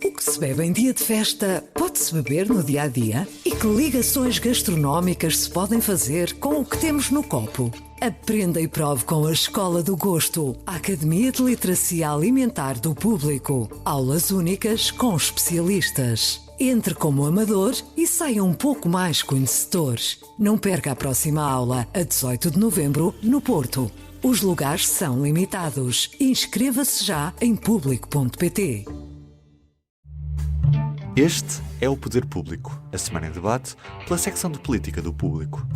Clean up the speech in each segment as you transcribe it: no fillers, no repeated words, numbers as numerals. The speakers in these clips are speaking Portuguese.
O que se bebe em dia de festa pode-se beber no dia a dia? E que ligações gastronómicas se podem fazer com o que temos no copo? Aprenda e prove com a Escola do Gosto, a Academia de Literacia Alimentar do Público. Aulas únicas com especialistas. Entre como amador e saia um pouco mais conhecedor. Não perca a próxima aula, a 18 de novembro, no Porto. Os lugares são limitados. Inscreva-se já em público.pt. Este é o Poder Público, a semana em debate pela secção de Política do Público.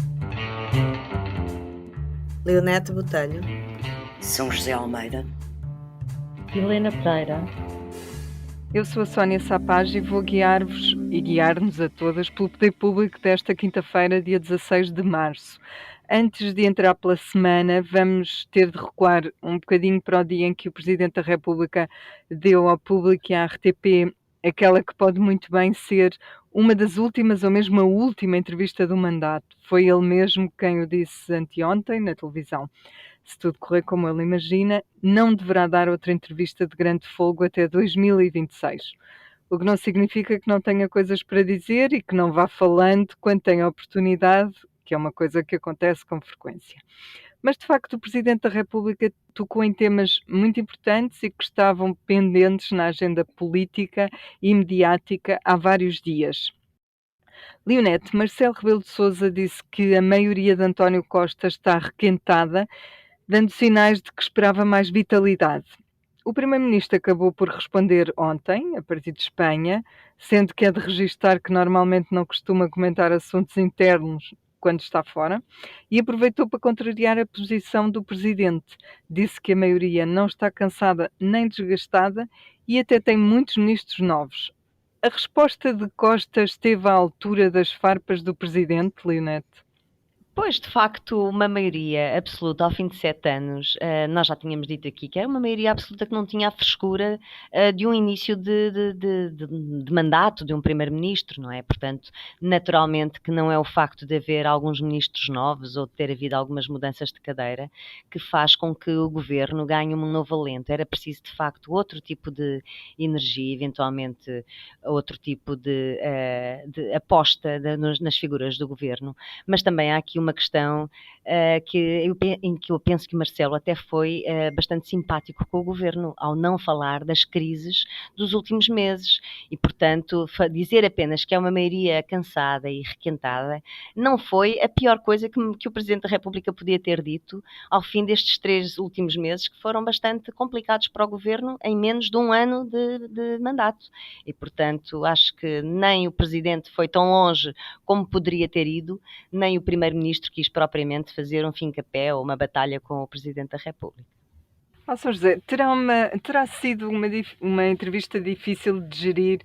Leonete Botelho, São José Almeida, Helena Pereira. Eu sou a Sónia Sapaz e vou guiar-vos e guiar-nos a todas pelo Poder Público desta quinta-feira, dia 16 de março. Antes de entrar pela semana, vamos ter de recuar um bocadinho para o dia em que o Presidente da República deu ao público e à RTP aquela que pode muito bem ser uma das últimas ou mesmo a última entrevista do mandato. Foi ele mesmo quem o disse anteontem na televisão. Se tudo correr como ele imagina, não deverá dar outra entrevista de grande folgo até 2026. O que não significa que não tenha coisas para dizer e que não vá falando quando tem a oportunidade, que é uma coisa que acontece com frequência. Mas, de facto, o Presidente da República tocou em temas muito importantes e que estavam pendentes na agenda política e mediática há vários dias. Leonete, Marcelo Rebelo de Sousa disse que a maioria de António Costa está requentada, dando sinais de que esperava mais vitalidade. O Primeiro-Ministro acabou por responder ontem, a partir de Espanha, sendo que é de registar que normalmente não costuma comentar assuntos internos quando está fora, e aproveitou para contrariar a posição do Presidente. Disse que a maioria não está cansada nem desgastada e até tem muitos ministros novos. A resposta de Costa esteve à altura das farpas do Presidente, Leonete? Pois, de facto, uma maioria absoluta ao fim de 7 anos, nós já tínhamos dito aqui que era uma maioria absoluta que não tinha a frescura de um início de mandato de um primeiro-ministro, não é? Portanto, naturalmente que não é o facto de haver alguns ministros novos ou de ter havido algumas mudanças de cadeira que faz com que o governo ganhe um novo alento. Era preciso, de facto, outro tipo de energia, eventualmente outro tipo de aposta nas figuras do governo, mas também há aqui uma questão em que eu penso que o Marcelo até foi bastante simpático com o governo ao não falar das crises dos últimos meses e, portanto, dizer apenas que é uma maioria cansada e requentada não foi a pior coisa que o Presidente da República podia ter dito ao fim destes 3 últimos meses, que foram bastante complicados para o governo em menos de um ano de mandato. E, portanto, acho que nem o Presidente foi tão longe como poderia ter ido, nem o Primeiro-Ministro quis propriamente fazer um fim-capé ou uma batalha com o Presidente da República. São José, terá sido uma entrevista difícil de gerir,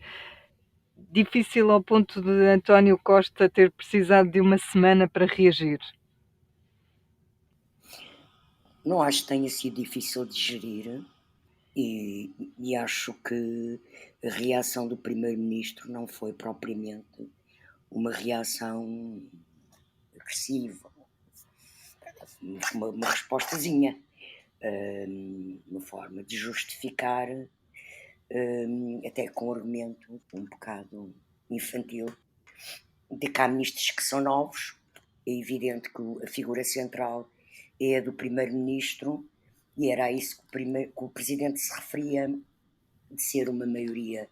difícil ao ponto de António Costa ter precisado de uma semana para reagir? não acho que tenha sido difícil de gerir e acho que a reação do Primeiro-Ministro não foi propriamente uma reação agressiva, uma respostazinha, uma forma de justificar, até com um argumento um bocado infantil, de que há ministros que são novos. É evidente que a figura central é a do Primeiro-Ministro e era a isso que o Presidente se referia, de ser uma maioria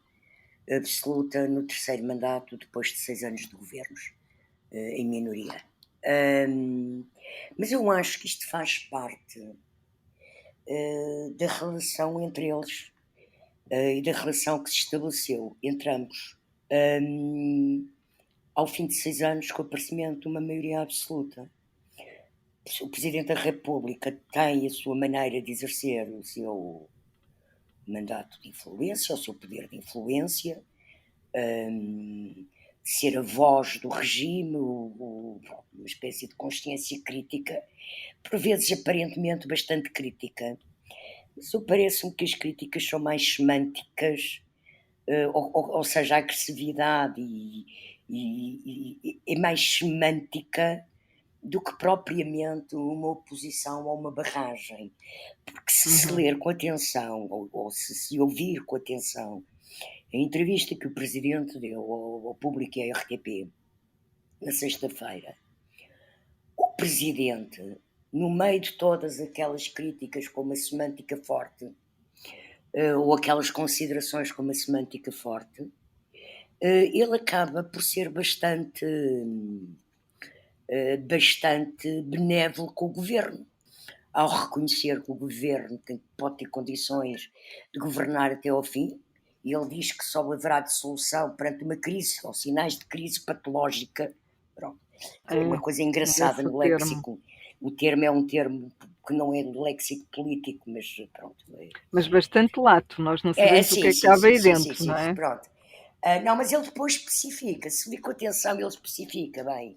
absoluta no terceiro mandato depois de 6 anos de governos em minoria. Mas eu acho que isto faz parte da relação entre eles e da relação que se estabeleceu entre ambos ao fim de 6 anos, com o aparecimento de uma maioria absoluta. O Presidente da República tem a sua maneira de exercer o seu mandato de influência, o seu poder de influência, de ser a voz do regime, uma espécie de consciência crítica, por vezes aparentemente bastante crítica. Mas parece-me que as críticas são mais semânticas, ou seja, a agressividade é mais semântica do que propriamente uma oposição ou uma barragem. Porque se ler com atenção, ou se ouvir com atenção A entrevista que o Presidente deu ao Público e à RTP na sexta-feira, o Presidente, no meio de todas aquelas críticas com uma semântica forte, ou aquelas considerações com uma semântica forte, ele acaba por ser bastante benévolo com o Governo, ao reconhecer que o Governo pode ter condições de governar até ao fim, e ele diz que só haverá de solução perante uma crise, ou sinais de crise patológica. Pronto. É uma coisa engraçada no léxico. O termo é um termo que não é do léxico político, mas pronto. Mas bastante lato, nós não sabemos o que é que cabe aí dentro, não é? Pronto. Não, mas ele depois especifica, se vir com atenção, ele especifica bem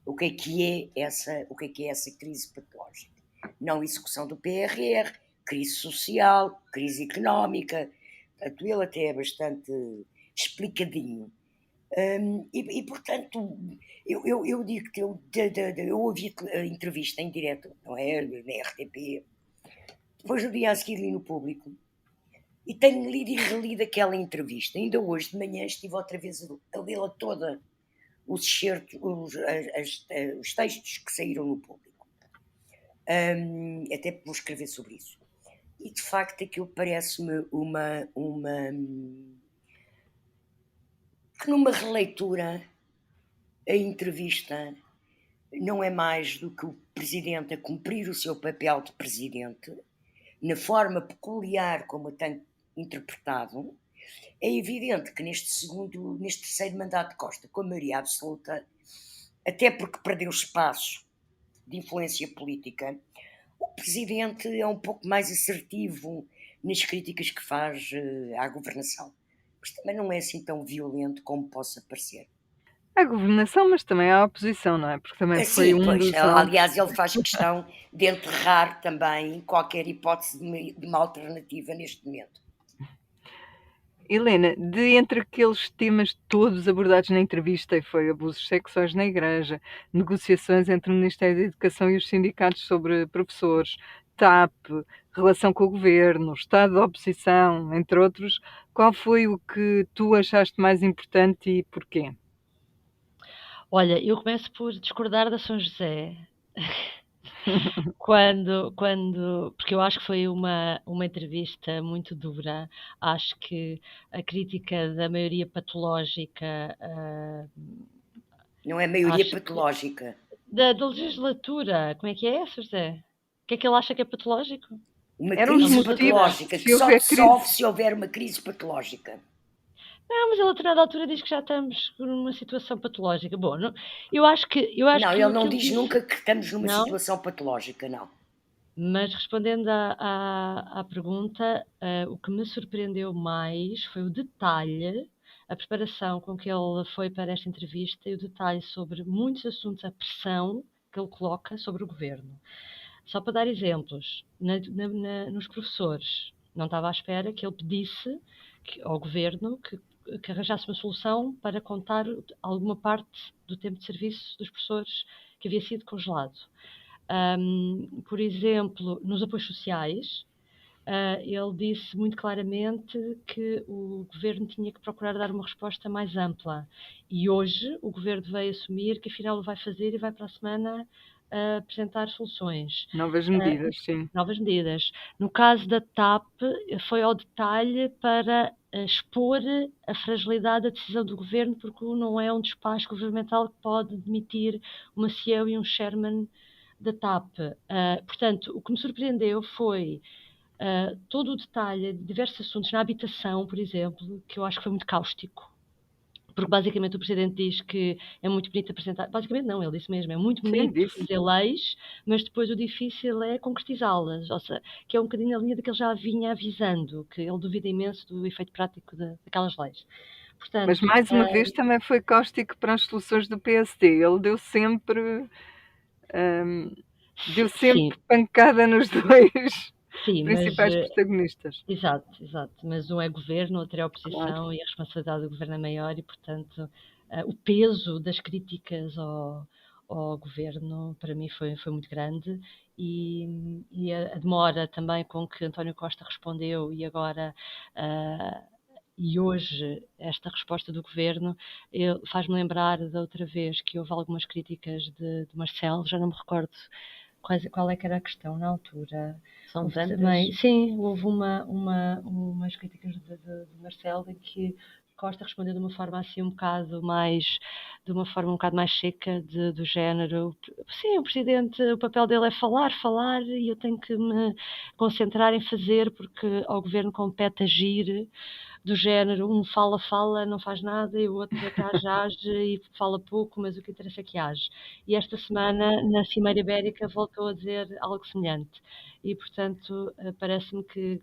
o que é essa crise patológica. Não execução do PRR, crise social, crise económica. Portanto, ele até é bastante explicadinho. E portanto, eu digo que eu ouvi a entrevista em direto, não é? Na RTP, depois no dia a seguir li no Público, e tenho lido e relido aquela entrevista. Ainda hoje de manhã estive outra vez a lê-la toda, os excertos, os textos que saíram no Público. Até vou escrever sobre isso. E de facto aquilo parece-me que numa releitura a entrevista não é mais do que o Presidente a cumprir o seu papel de Presidente, na forma peculiar como a tem interpretado. É evidente que neste terceiro mandato de Costa, com a maioria absoluta, até porque perdeu espaço de influência política, o Presidente é um pouco mais assertivo nas críticas que faz à governação. Mas também não é assim tão violento como possa parecer. A governação, mas também a oposição, não é? Porque também foi dos... Aliás, ele faz questão de enterrar também qualquer hipótese de uma alternativa neste momento. Helena, de entre aqueles temas todos abordados na entrevista, foi abusos sexuais na Igreja, negociações entre o Ministério da Educação e os sindicatos sobre professores, TAP, relação com o Governo, estado da oposição, entre outros, qual foi o que tu achaste mais importante e porquê? Olha, eu começo por discordar da São José, porque eu acho que foi uma entrevista muito dura. Acho que a crítica da maioria patológica... Não é maioria patológica. Da legislatura, como é que é, São José? O que é que ele acha que é patológico? Uma crise patológica, que só se houver uma crise patológica. Não, mas ele a determinada altura diz que já estamos numa situação patológica. Bom, eu acho que... ele não diz nunca que estamos numa situação patológica, não. Mas respondendo à pergunta, o que me surpreendeu mais foi o detalhe, a preparação com que ele foi para esta entrevista e o detalhe sobre muitos assuntos, a pressão que ele coloca sobre o governo. Só para dar exemplos, nos professores, não estava à espera que ele pedisse ao governo que arranjasse uma solução para contar alguma parte do tempo de serviço dos professores que havia sido congelado. Por exemplo, nos apoios sociais, ele disse muito claramente que o governo tinha que procurar dar uma resposta mais ampla. E hoje o governo veio assumir que afinal o vai fazer e vai para a semana apresentar soluções. Novas medidas, sim. Novas medidas. No caso da TAP, foi ao detalhe para expor a fragilidade da decisão do governo, porque não é um despacho governamental que pode demitir uma CEO e um chairman da TAP. Portanto, o que me surpreendeu foi todo o detalhe de diversos assuntos na habitação, por exemplo, que eu acho que foi muito cáustico. Porque basicamente o Presidente diz que é muito bonito apresentar... Basicamente não, ele disse mesmo, é muito bonito fazer leis, mas depois o difícil é concretizá-las. Ou seja, que é um bocadinho a linha daquele já vinha avisando, que ele duvida imenso do efeito prático daquelas leis. Portanto, mas mais uma vez também foi cáustico para as soluções do PSD. Ele deu sempre pancada nos dois principais protagonistas. Exato. Mas um é governo, outro é oposição, claro. E a responsabilidade do governo é maior e, portanto, o peso das críticas ao governo, para mim, foi muito grande. E a demora também com que António Costa respondeu e agora E hoje, esta resposta do governo faz-me lembrar da outra vez que houve algumas críticas de Marcelo, já não me recordo qual é que era a questão na altura. São Houve tantas. também, sim, houve umas críticas de Marcelo em que Costa respondeu de uma forma assim de uma forma um bocado mais seca, do género, sim, o presidente, o papel dele é falar, falar, e eu tenho que me concentrar em fazer, porque ao governo compete agir, do género, um fala, fala, não faz nada, e o outro é que age e fala pouco, mas o que interessa é que age. E esta semana, na Cimeira Ibérica, voltou a dizer algo semelhante. E, portanto, parece-me que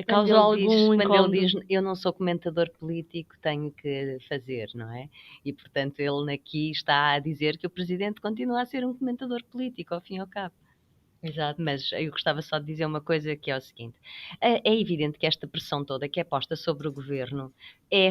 causou algum Quando ele incómodo. diz eu não sou comentador político, tenho que fazer, não é? E, portanto, ele aqui está a dizer que o Presidente continua a ser um comentador político, ao fim e ao cabo. Exato. Mas eu gostava só de dizer uma coisa, que é o seguinte: é evidente que esta pressão toda que é posta sobre o governo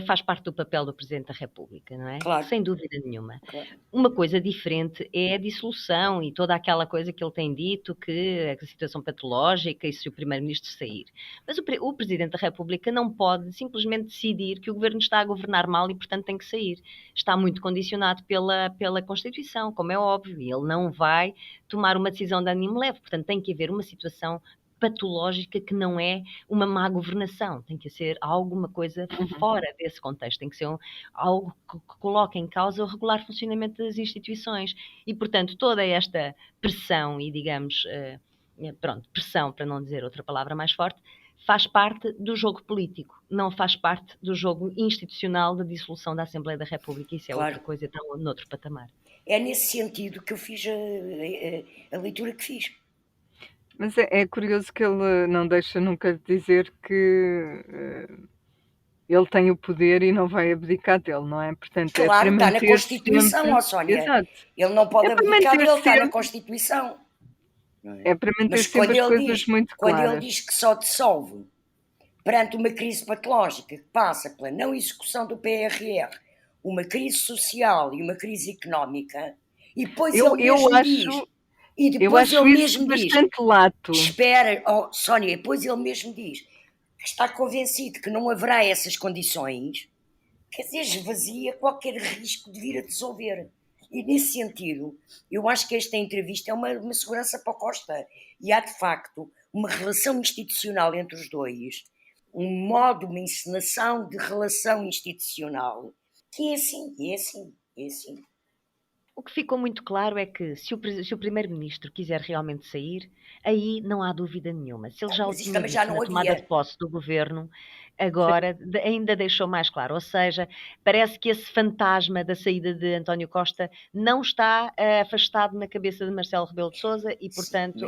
faz parte do papel do Presidente da República, não é? Claro. Sem dúvida nenhuma. Claro. Uma coisa diferente é a dissolução e toda aquela coisa que ele tem dito, que é a situação patológica e se o Primeiro-Ministro sair. Mas o Presidente da República não pode simplesmente decidir que o governo está a governar mal e, portanto, tem que sair. Está muito condicionado pela Constituição, como é óbvio, e ele não vai tomar uma decisão de ânimo leve. Portanto, tem que haver uma situação patológica que não é uma má governação, tem que ser alguma coisa fora desse contexto, tem que ser algo que coloque em causa o regular funcionamento das instituições e, portanto, toda esta pressão e, digamos, pressão, para não dizer outra palavra mais forte, faz parte do jogo político, não faz parte do jogo institucional da dissolução da Assembleia da República, isso é Claro. outra coisa, está noutro patamar. É nesse sentido que eu fiz a leitura que fiz. Mas é curioso que ele não deixa nunca de dizer que ele tem o poder e não vai abdicar dele, não é? Portanto, Claro, é está para na manter Constituição, sempre... ó Sónia. Exato. Ele não pode É para abdicar manter dele, está na sempre... Constituição. Não é? É para manter Mas sempre as coisas muito quando claras. ele diz que só dissolve perante uma crise patológica que passa pela não execução do PRR, uma crise social e uma crise económica, e depois ele mesmo diz... E depois ele mesmo diz... bastante lato. Espera, oh, Sónia, depois ele mesmo diz que está convencido que não haverá essas condições, quer dizer, esvazia qualquer risco de vir a dissolver. E nesse sentido, eu acho que esta entrevista é uma segurança para o Costa. E há, de facto, uma relação institucional entre os dois, um modo, uma encenação de relação institucional, que é assim. O que ficou muito claro é que se o Primeiro-Ministro quiser realmente sair, aí não há dúvida nenhuma. Se ele já o Mas isso tinha também dito já não na tomada havia. de posse do governo, agora ainda deixou mais claro. Ou seja, parece que esse fantasma da saída de António Costa não está afastado na cabeça de Marcelo Rebelo de Sousa e, portanto,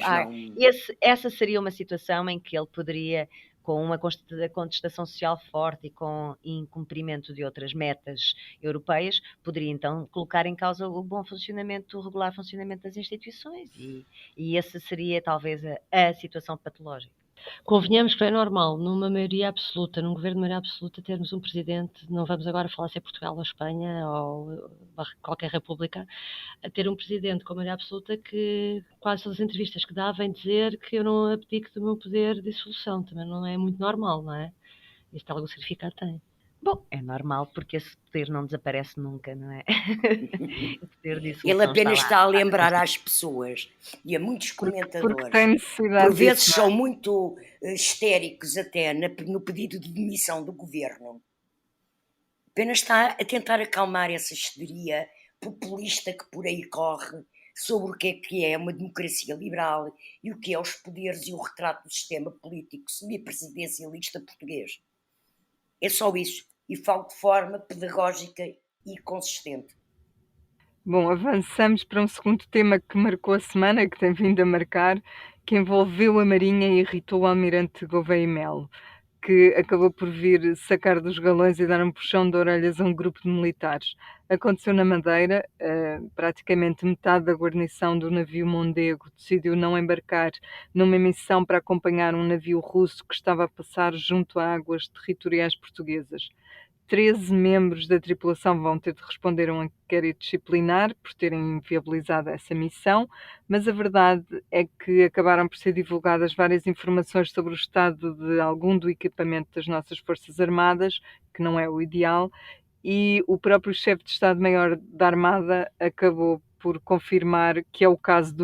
essa seria uma situação em que ele poderia, com uma contestação social forte e com incumprimento de outras metas europeias, poderia então colocar em causa o bom funcionamento, o regular funcionamento das instituições e essa seria talvez a situação patológica. Convenhamos que é normal, numa maioria absoluta, num governo de maioria absoluta, termos um presidente, não vamos agora falar se é Portugal ou Espanha ou qualquer república, a ter um presidente com maioria absoluta que quase todas as entrevistas que dá vem dizer que eu não abdico do meu poder de dissolução. Também não é muito normal, não é? Isto algum significado tem. Bom, é normal porque esse poder não desaparece nunca, não é? O poder de Ele apenas está a lembrar às pessoas e a muitos comentadores, porque tem necessidade por vezes disso, são muito histéricos até no pedido de demissão do governo. Apenas está a tentar acalmar essa histeria populista que por aí corre sobre o que é uma democracia liberal e o que é os poderes e o retrato do sistema político semipresidencialista português. É só isso. E falo de forma pedagógica e consistente. Bom, avançamos para um segundo tema que marcou a semana, que tem vindo a marcar, que envolveu a Marinha e irritou o almirante Gouveia e Melo, que acabou por vir sacar dos galões e dar um puxão de orelhas a um grupo de militares. Aconteceu na Madeira, praticamente metade da guarnição do navio Mondego decidiu não embarcar numa missão para acompanhar um navio russo que estava a passar junto a águas territoriais portuguesas. 13 membros da tripulação vão ter de responder a um inquérito disciplinar por terem inviabilizado essa missão, mas a verdade é que acabaram por ser divulgadas várias informações sobre o estado de algum do equipamento das nossas Forças Armadas, que não é o ideal, e o próprio chefe de Estado-Maior da Armada acabou por confirmar que é o caso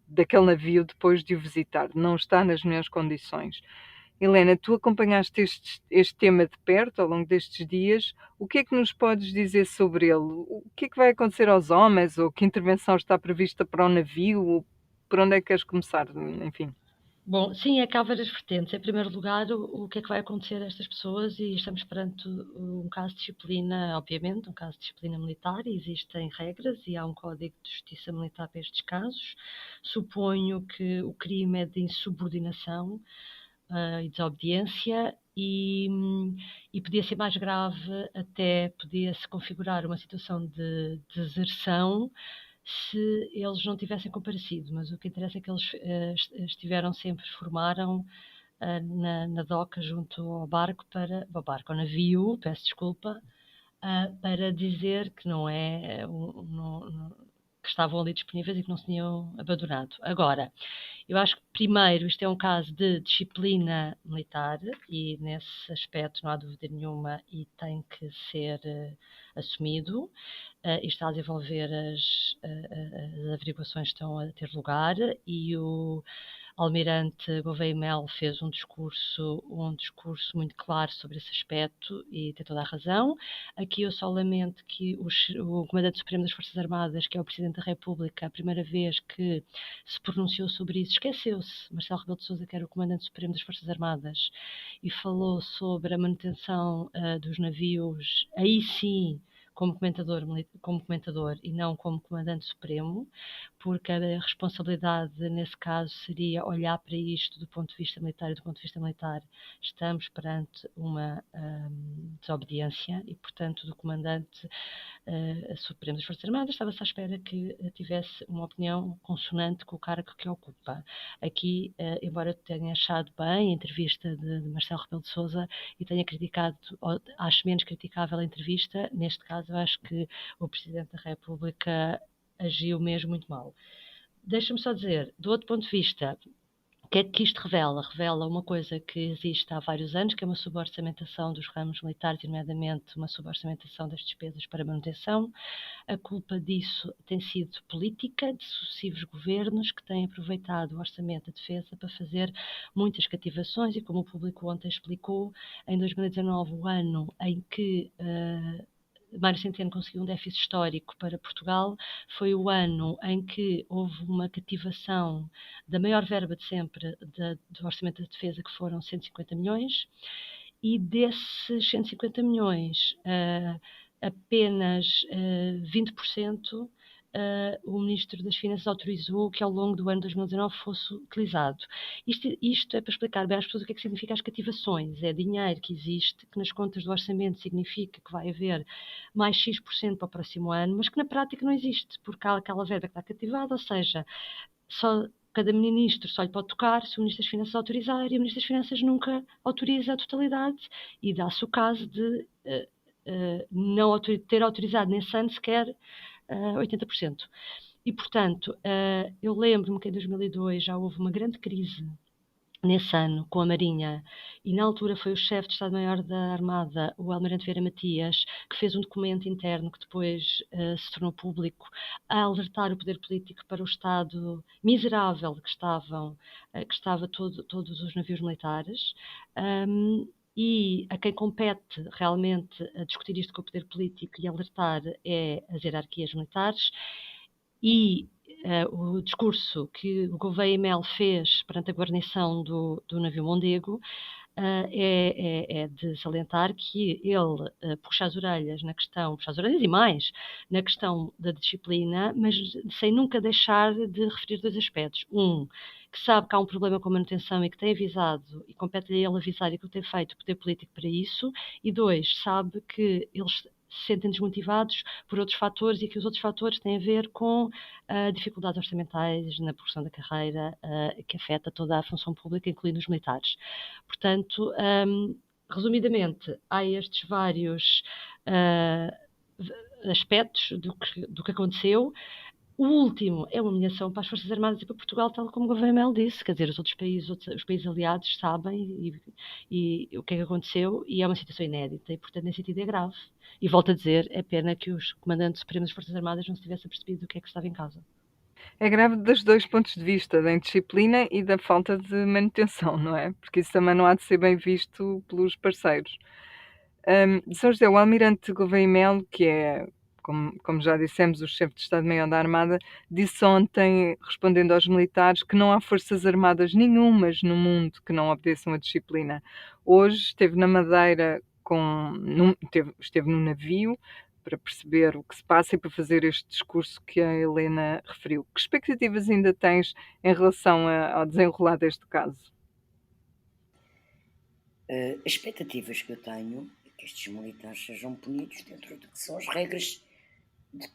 daquele navio depois de o visitar. Não está nas melhores condições. Helena, tu acompanhaste este tema de perto ao longo destes dias. O que é que nos podes dizer sobre ele? O que é que vai acontecer aos homens? Ou que intervenção está prevista para o navio? Por onde é que queres começar? Enfim. Bom, sim, é que há várias vertentes. Em primeiro lugar, o que é que vai acontecer a estas pessoas? E estamos perante um caso de disciplina, obviamente, um caso de disciplina militar, e existem regras e há um código de justiça militar para estes casos. Suponho que o crime é de insubordinação e desobediência, e podia ser mais grave, até podia-se configurar uma situação de deserção se eles não tivessem comparecido, mas o que interessa é que eles estiveram sempre, formaram na doca junto ao barco, ao navio, peço desculpa, para dizer que não é, que estavam ali disponíveis e que não se tinham abandonado. Agora, eu acho que, primeiro, isto é um caso de disciplina militar e, nesse aspecto, não há dúvida nenhuma e tem que ser assumido. E está a desenvolver as averiguações que estão a ter lugar, e o Almirante Gouveia Melo fez um discurso muito claro sobre esse aspecto e tem toda a razão. Aqui eu só lamento que o Comandante Supremo das Forças Armadas, que é o Presidente da República, a primeira vez que se pronunciou sobre isso, esqueceu-se. Marcelo Rebelo de Sousa, que era o Comandante Supremo das Forças Armadas, e falou sobre a manutenção dos navios, aí sim, como comentador e não como Comandante Supremo, porque a responsabilidade nesse caso seria olhar para isto do ponto de vista militar, e do ponto de vista militar estamos perante uma desobediência e, portanto, do Comandante Supremo das Forças Armadas estava-se à espera que tivesse uma opinião consonante com o cargo que ocupa. Aqui, embora eu tenha achado bem a entrevista de Marcelo Rebelo de Sousa e tenha criticado, ou acho menos criticável a entrevista, neste caso eu acho que o Presidente da República agiu mesmo muito mal. Deixa-me só dizer, do outro ponto de vista, o que é que isto revela? Revela uma coisa que existe há vários anos, que é uma suborçamentação dos ramos militares, e nomeadamente uma suborçamentação das despesas para manutenção. A culpa disso tem sido política, de sucessivos governos que têm aproveitado o orçamento da defesa para fazer muitas cativações, e como o público ontem explicou, em 2019, o ano em que Mário Centeno conseguiu um déficit histórico para Portugal, foi o ano em que houve uma cativação da maior verba de sempre do Orçamento da Defesa, que foram 150 milhões, e desses 150 milhões, apenas 20%, o Ministro das Finanças autorizou que ao longo do ano 2019 fosse utilizado. Isto é para explicar bem às pessoas o que é que significa as cativações. É dinheiro que existe, que nas contas do orçamento significa que vai haver mais X% para o próximo ano, mas que na prática não existe, porque há aquela verba que está cativada, ou seja, cada ministro só lhe pode tocar se o Ministro das Finanças autorizar, e o Ministro das Finanças nunca autoriza a totalidade, e dá-se o caso de não ter autorizado nesse ano sequer 80%. E, portanto, eu lembro-me que em 2002 já houve uma grande crise nesse ano com a Marinha, e na altura foi o chefe de Estado-Maior da Armada, o Almirante Vieira Matias, que fez um documento interno que depois se tornou público, a alertar o poder político para o estado miserável que estava todos os navios militares. E a quem compete realmente a discutir isto com o poder político e alertar é as hierarquias militares. E o discurso que o Gouveia Melo fez perante a guarnição do navio Mondego é de salientar que ele puxa as orelhas e mais, na questão da disciplina, mas sem nunca deixar de referir dois aspectos. Que sabe que há um problema com a manutenção e que tem avisado, e compete-lhe a ele avisar e que tem feito o poder político para isso. E dois, sabe que eles se sentem desmotivados por outros fatores, e que os outros fatores têm a ver com dificuldades orçamentais na progressão da carreira, que afeta toda a função pública, incluindo os militares. Portanto, resumidamente, há estes vários aspectos do que aconteceu. O último é uma humilhação para as Forças Armadas e para Portugal, tal como o governo Mel disse. Quer dizer, os outros países, os países aliados sabem e o que é que aconteceu, e é uma situação inédita e, portanto, nesse sentido é grave. E volto a dizer, é pena que os comandantes supremos das Forças Armadas não se tivessem percebido o que é que estava em causa. É grave dos dois pontos de vista, da indisciplina e da falta de manutenção, não é? Porque isso também não há de ser bem visto pelos parceiros. São José, o almirante Gouveia Melo, que é, como já dissemos, o chefe de Estado-Maior da Armada, disse ontem, respondendo aos militares, que não há forças armadas nenhumas no mundo que não obedeçam a disciplina. Hoje esteve na Madeira, esteve num navio para perceber o que se passa e para fazer este discurso que a Helena referiu. Que expectativas ainda tens em relação ao desenrolar deste caso? As expectativas que eu tenho é que estes militares sejam punidos dentro do que são as regras de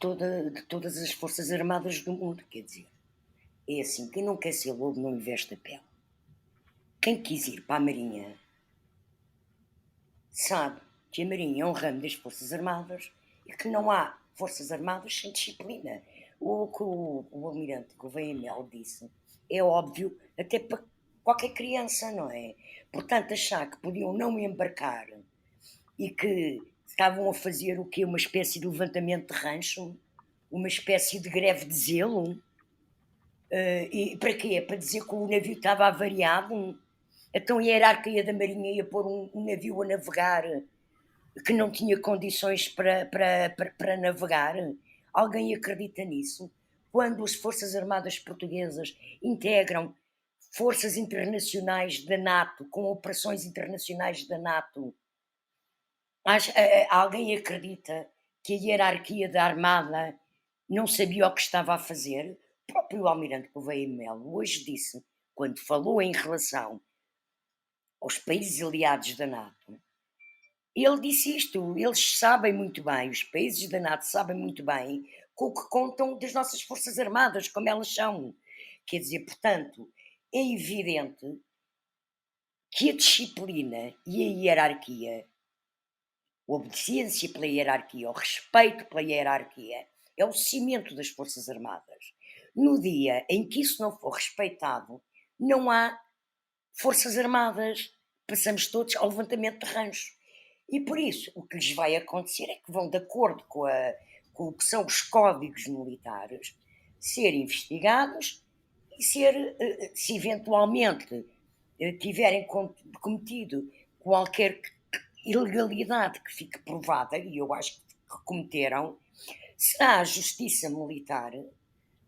todas as forças armadas do mundo. Quer dizer, é assim, quem não quer ser lobo não lhe veste a pele. Quem quis ir para a Marinha sabe que a Marinha é um ramo das Forças Armadas e que não há Forças Armadas sem disciplina. O que o almirante Gouveia Melo disse é óbvio até para qualquer criança, não é? Portanto, achar que podiam não embarcar e que estavam a fazer o quê? Uma espécie de levantamento de rancho? Uma espécie de greve de zelo? E para quê? Para dizer que o navio estava avariado? Então a hierarquia da Marinha ia pôr um navio a navegar que não tinha condições para navegar? Alguém acredita nisso? Quando as Forças Armadas Portuguesas integram forças internacionais da NATO, com operações internacionais da NATO, alguém acredita que a hierarquia da Armada não sabia o que estava a fazer? O próprio almirante Gouveia Melo hoje disse, quando falou em relação aos países aliados da NATO, ele disse isto, eles sabem muito bem, os países da NATO sabem muito bem com o que contam das nossas Forças Armadas, como elas são. Quer dizer, portanto, é evidente que a disciplina e a hierarquia, a obediência pela hierarquia, o respeito pela hierarquia, é o cimento das Forças Armadas. No dia em que isso não for respeitado, não há Forças Armadas. Passamos todos ao levantamento de ranchos. E por isso, o que lhes vai acontecer é que vão, de acordo com o que são os códigos militares, ser investigados e se eventualmente tiverem cometido qualquer ilegalidade que fique provada, e eu acho que cometeram, será a justiça militar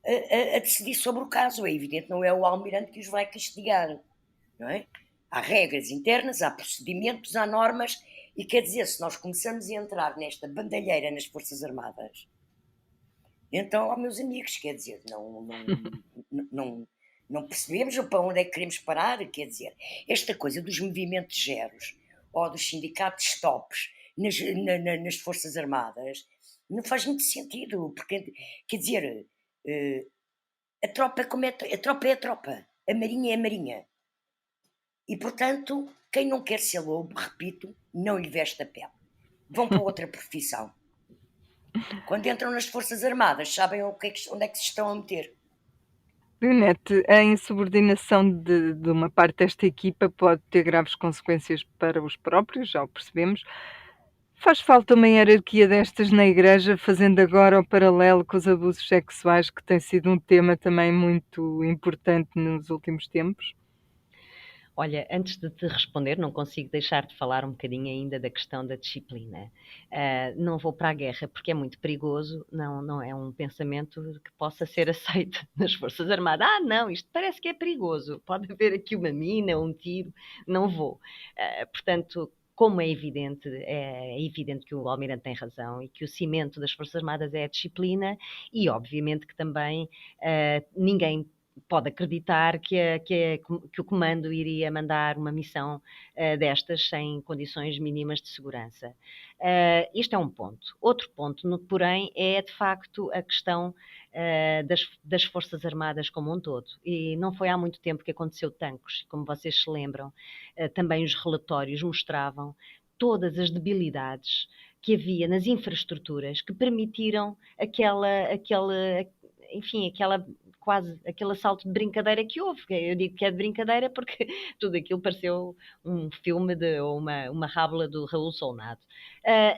a decidir sobre o caso. É evidente, não é o almirante que os vai castigar, não é? Há regras internas, há procedimentos, há normas, e quer dizer, se nós começamos a entrar nesta bandalheira nas Forças Armadas, então, meus amigos, quer dizer, não percebemos para onde é que queremos parar. Quer dizer, esta coisa dos movimentos zeros ou dos sindicatos tops nas Forças Armadas não faz muito sentido, porque, quer dizer, a tropa é a tropa, a Marinha é a Marinha. E, portanto, quem não quer ser lobo, repito, não lhe veste a pele. Vão para outra profissão. Quando entram nas Forças Armadas, sabem onde é que se estão a meter. Leonete, a insubordinação de uma parte desta equipa pode ter graves consequências para os próprios, já o percebemos. Faz falta uma hierarquia destas na Igreja, fazendo agora o paralelo com os abusos sexuais, que tem sido um tema também muito importante nos últimos tempos? Olha, antes de te responder, não consigo deixar de falar um bocadinho ainda da questão da disciplina. Não vou para a guerra porque é muito perigoso, não é um pensamento que possa ser aceito nas Forças Armadas. Não, isto parece que é perigoso, pode haver aqui uma mina, um tiro, não vou. Portanto, como é evidente que o almirante tem razão e que o cimento das Forças Armadas é a disciplina e, obviamente, que também ninguém pode acreditar que o comando iria mandar uma missão destas sem condições mínimas de segurança. Isto é um ponto. Outro ponto, porém, é de facto a questão das Forças Armadas como um todo. E não foi há muito tempo que aconteceu Tancos, como vocês se lembram. Também os relatórios mostravam todas as debilidades que havia nas infraestruturas que permitiram enfim, quase aquele assalto de brincadeira que houve. Eu digo que é de brincadeira porque tudo aquilo pareceu um filme ou uma rábula do Raul Solnado.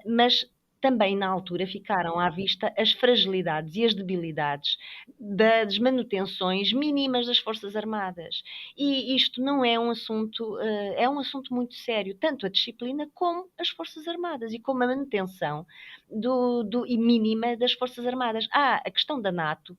Mas também na altura ficaram à vista as fragilidades e as debilidades das manutenções mínimas das Forças Armadas. E isto não é um assunto, é um assunto muito sério, tanto a disciplina como as Forças Armadas e como a manutenção e mínima das Forças Armadas. A questão da NATO,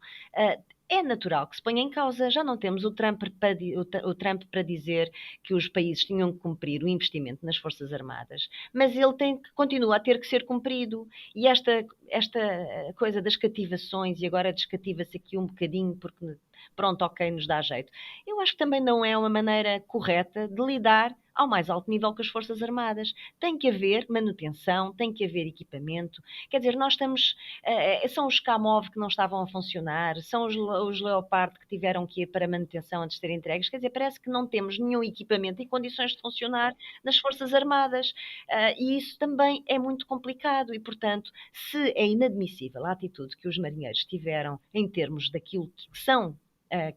é natural que se ponha em causa. Já não temos o Trump para dizer que os países tinham que cumprir o investimento nas Forças Armadas, mas ele continua a ter que ser cumprido. E esta coisa das cativações, e agora descativa-se aqui um bocadinho porque, pronto, ok, nos dá jeito. Eu acho que também não é uma maneira correta de lidar ao mais alto nível com as Forças Armadas. Tem que haver manutenção, tem que haver equipamento. Quer dizer, nós estamos... são os Kamov que não estavam a funcionar, são os Leopard que tiveram que ir para manutenção antes de serem entregues. Quer dizer, parece que não temos nenhum equipamento em condições de funcionar nas Forças Armadas. E isso também é muito complicado e, portanto, se é inadmissível a atitude que os marinheiros tiveram em termos daquilo que são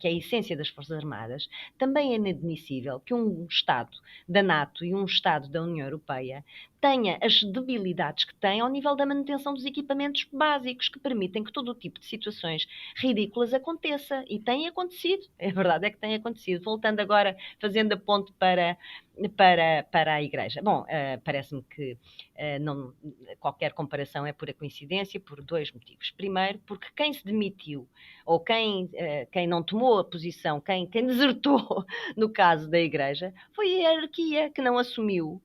que é a essência das Forças Armadas, também é inadmissível que um Estado da NATO e um Estado da União Europeia tenha as debilidades que tem ao nível da manutenção dos equipamentos básicos que permitem que todo o tipo de situações ridículas aconteça. E tem acontecido. A verdade é que tem acontecido. Voltando agora, fazendo a ponte para a Igreja. Bom, parece-me que qualquer comparação é pura coincidência por dois motivos. Primeiro, porque quem se demitiu ou quem não tomou a posição, quem desertou no caso da Igreja, foi a hierarquia que não assumiu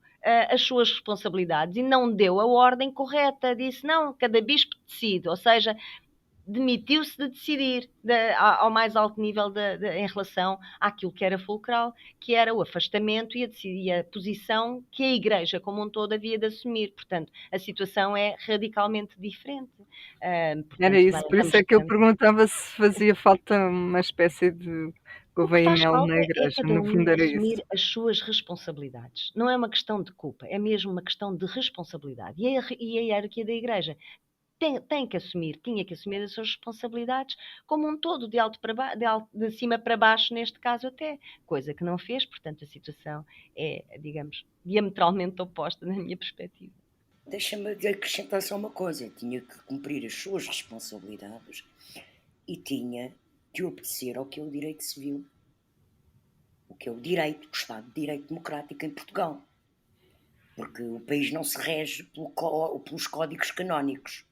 as suas responsabilidades e não deu a ordem correta. Disse, não, cada bispo decide, ou seja, demitiu-se de decidir ao mais alto nível em relação àquilo que era fulcral, que era o afastamento e a posição que a Igreja como um todo havia de assumir. Portanto, a situação é radicalmente diferente. Portanto, Era isso, por isso é que eu perguntava se fazia falta uma espécie de gouveia e mel na Igreja, cada no fundo era assumir isso. as suas responsabilidades. Não é uma questão de culpa, é mesmo uma questão de responsabilidade. E a hierarquia da Igreja tinha que assumir as suas responsabilidades como um todo, de cima para baixo, neste caso até, coisa que não fez, portanto a situação é, digamos, diametralmente oposta na minha perspectiva. Deixa-me acrescentar só uma coisa, tinha que cumprir as suas responsabilidades e tinha que obedecer ao que é o direito civil, o que é o direito, o Estado de Direito Democrático em Portugal, porque o país não se rege pelos códigos canónicos.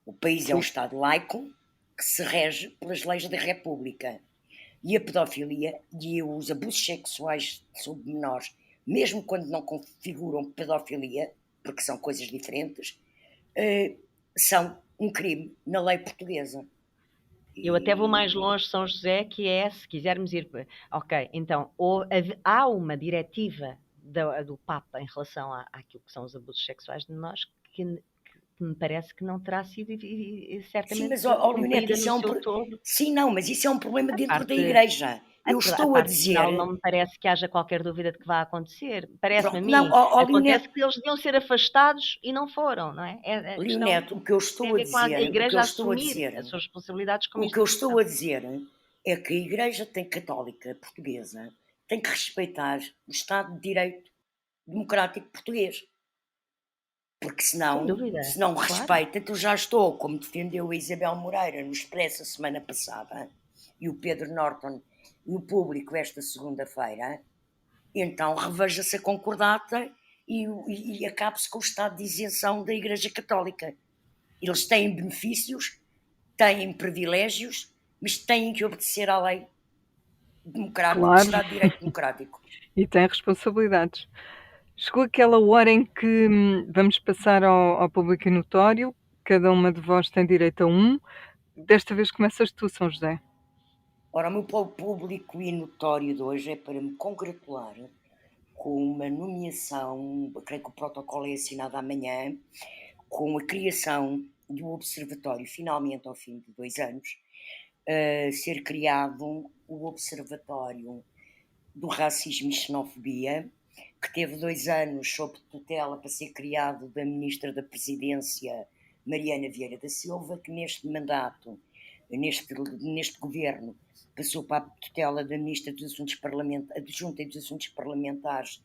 O país é um Estado laico que se rege pelas leis da República. E a pedofilia e os abusos sexuais sobre menores, mesmo quando não configuram pedofilia, porque são coisas diferentes, são um crime na lei portuguesa. Eu até vou mais longe, São José, que é, se quisermos ir... Ok, então, há uma diretiva do Papa em relação àquilo que são os abusos sexuais de menores que me parece que não terá sido certamente. Sim, mas Leonete, mas isso é um problema dentro da Igreja. Eu estou a dizer... Não me parece que haja qualquer dúvida de que vá acontecer. Parece-me a mim. Acontece que eles deviam ser afastados e não foram, não é? Leonete, o que eu estou a dizer... A Igreja assumir as suas responsabilidades como O que eu estou a dizer é que a Igreja Católica Portuguesa tem que respeitar o Estado de Direito Democrático Português. Porque se não respeita, então já estou, como defendeu a Isabel Moreira no Expresso a semana passada, e o Pedro Norton e o Público esta segunda-feira, então reveja-se a concordata e acabe-se com o estado de isenção da Igreja Católica. Eles têm benefícios, têm privilégios, mas têm que obedecer à lei democrática, claro. Estado de Direito Democrático. E têm responsabilidades. Chegou aquela hora em que vamos passar ao público e notório. Cada uma de vós tem direito a um. Desta vez começas tu, São José. Ora, o meu público e notório de hoje é para me congratular com uma nomeação, creio que o protocolo é assinado amanhã, com a criação do Observatório, finalmente ao fim de 2 anos, ser criado o Observatório do Racismo e Xenofobia, que teve 2 anos sob tutela para ser criado da Ministra da Presidência, Mariana Vieira da Silva, que neste mandato, neste governo, passou para a tutela da Ministra dos Assuntos Adjunta dos Assuntos Parlamentares,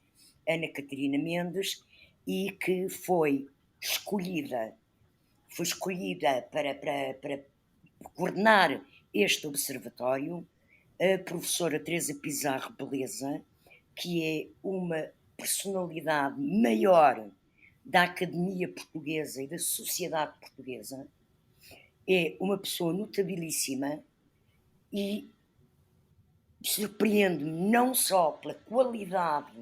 Ana Catarina Mendes, e que foi escolhida para coordenar este observatório a professora Teresa Pizarro Beleza, que é uma personalidade maior da Academia Portuguesa e da sociedade portuguesa, é uma pessoa notabilíssima e surpreende-me não só pela qualidade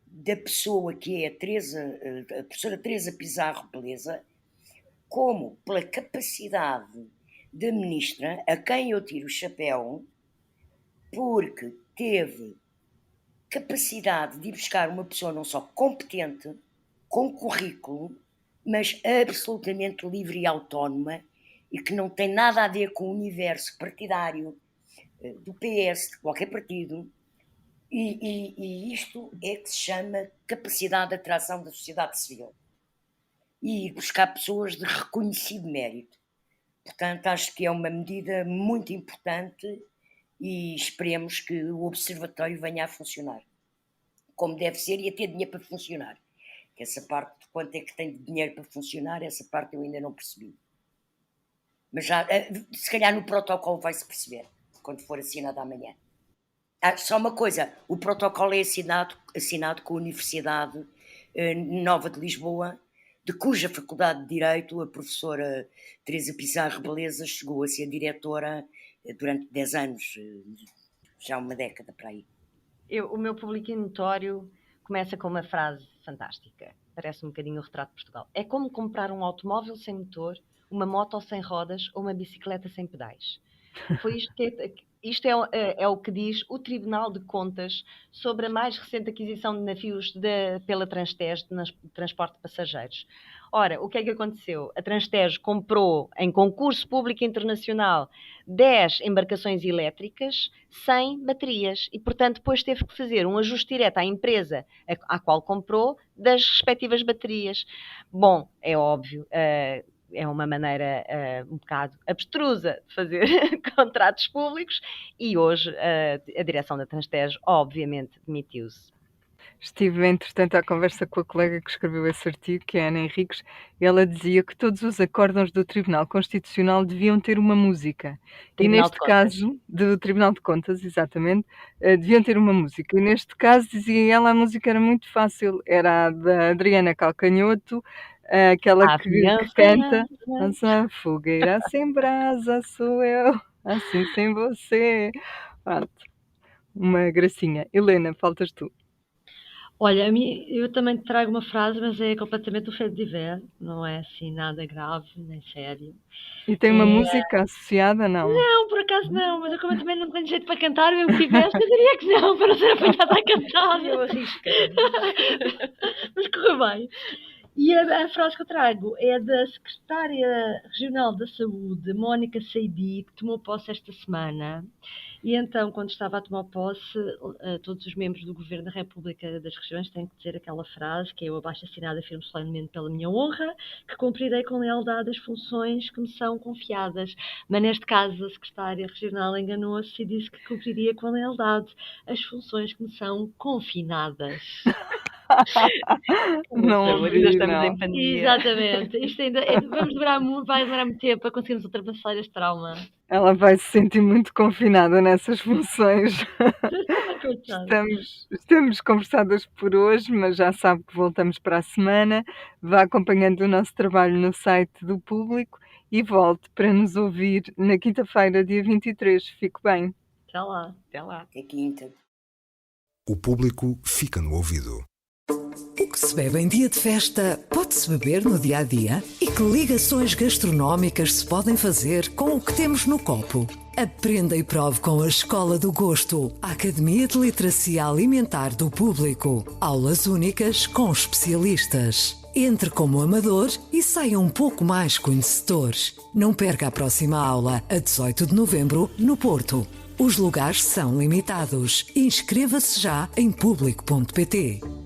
da pessoa que é a professora Teresa Pizarro Beleza, como pela capacidade da ministra, a quem eu tiro o chapéu, porque teve capacidade de ir buscar uma pessoa não só competente, com currículo, mas absolutamente livre e autónoma, e que não tem nada a ver com o universo partidário do PS, de qualquer partido, e isto é que se chama capacidade de atração da sociedade civil. E ir buscar pessoas de reconhecido mérito. Portanto, acho que é uma medida muito importante e esperemos que o Observatório venha a funcionar como deve ser e a ter dinheiro para funcionar. Que essa parte de quanto é que tem de dinheiro para funcionar, essa parte eu ainda não percebi. Mas já, se calhar no protocolo vai-se perceber, quando for assinado amanhã. Só uma coisa, o protocolo é assinado com a Universidade Nova de Lisboa, de cuja Faculdade de Direito a professora Teresa Pizarro Beleza chegou a ser diretora durante 10 anos, já uma década para aí. O meu público notório começa com uma frase fantástica, parece um bocadinho o retrato de Portugal. É como comprar um automóvel sem motor, uma moto sem rodas ou uma bicicleta sem pedais. Foi isto é o que diz o Tribunal de Contas sobre a mais recente aquisição de navios pela Transtejo de transporte de passageiros. Ora, o que é que aconteceu? A Transtejo comprou, em concurso público internacional, 10 embarcações elétricas sem baterias e, portanto, depois teve que fazer um ajuste direto à empresa à qual comprou das respectivas baterias. Bom, é óbvio, é uma maneira um bocado abstrusa de fazer contratos públicos e hoje a direção da Transtejo obviamente demitiu-se. Estive, entretanto, à conversa com a colega que escreveu esse artigo, que é a Ana Henriques, e ela dizia que todos os acórdãos do Tribunal Constitucional deviam ter uma música. Tribunal e neste de Contas. caso, do Tribunal de Contas, exatamente, deviam ter uma música. E neste caso, dizia ela, a música era muito fácil, era a da Adriana Calcanhoto, aquela que canta "Nossa fogueira sem brasa sou eu, assim sem você". Pronto, uma gracinha. Helena, faltas tu. Olha, a mim, eu também te trago uma frase, mas é completamente o fait divers, não é assim nada grave, nem sério. E tem uma música associada, não? Não, por acaso não, mas eu como eu também não tenho jeito para cantar, mesmo que tivesse, eu diria que não, para não ser apanhada a cantar. Eu arrisco. Mas correu bem. E a frase que eu trago é da Secretária Regional da Saúde, Mónica Seidi, que tomou posse esta semana. E então, quando estava a tomar posse, todos os membros do Governo da República das Regiões têm que dizer aquela frase, que é: eu abaixo assinado afirmo solenemente pela minha honra, que cumprirei com lealdade as funções que me são confiadas. Mas neste caso a Secretária Regional enganou-se e disse que cumpriria com lealdade as funções que me são confinadas. Não Ainda ouvi, estamos não. em pandemia. Exatamente. Isto ainda vai demorar muito tempo para conseguirmos ultrapassar este trauma. Ela vai se sentir muito confinada nessas funções. Coitada. Estamos conversadas por hoje, mas já sabe que voltamos para a semana. Vá acompanhando o nosso trabalho no site do Público e volte para nos ouvir na quinta-feira, dia 23. Fique bem. Até lá. Até lá. É quinta. O Público fica no ouvido. que se bebe em dia de festa pode-se beber no dia-a-dia? E que ligações gastronómicas se podem fazer com o que temos no copo? Aprenda e prove com a Escola do Gosto, a Academia de Literacia Alimentar do Público. Aulas únicas com especialistas. Entre como amador e saia um pouco mais conhecedores. Não perca a próxima aula, a 18 de novembro, no Porto. Os lugares são limitados. Inscreva-se já em público.pt.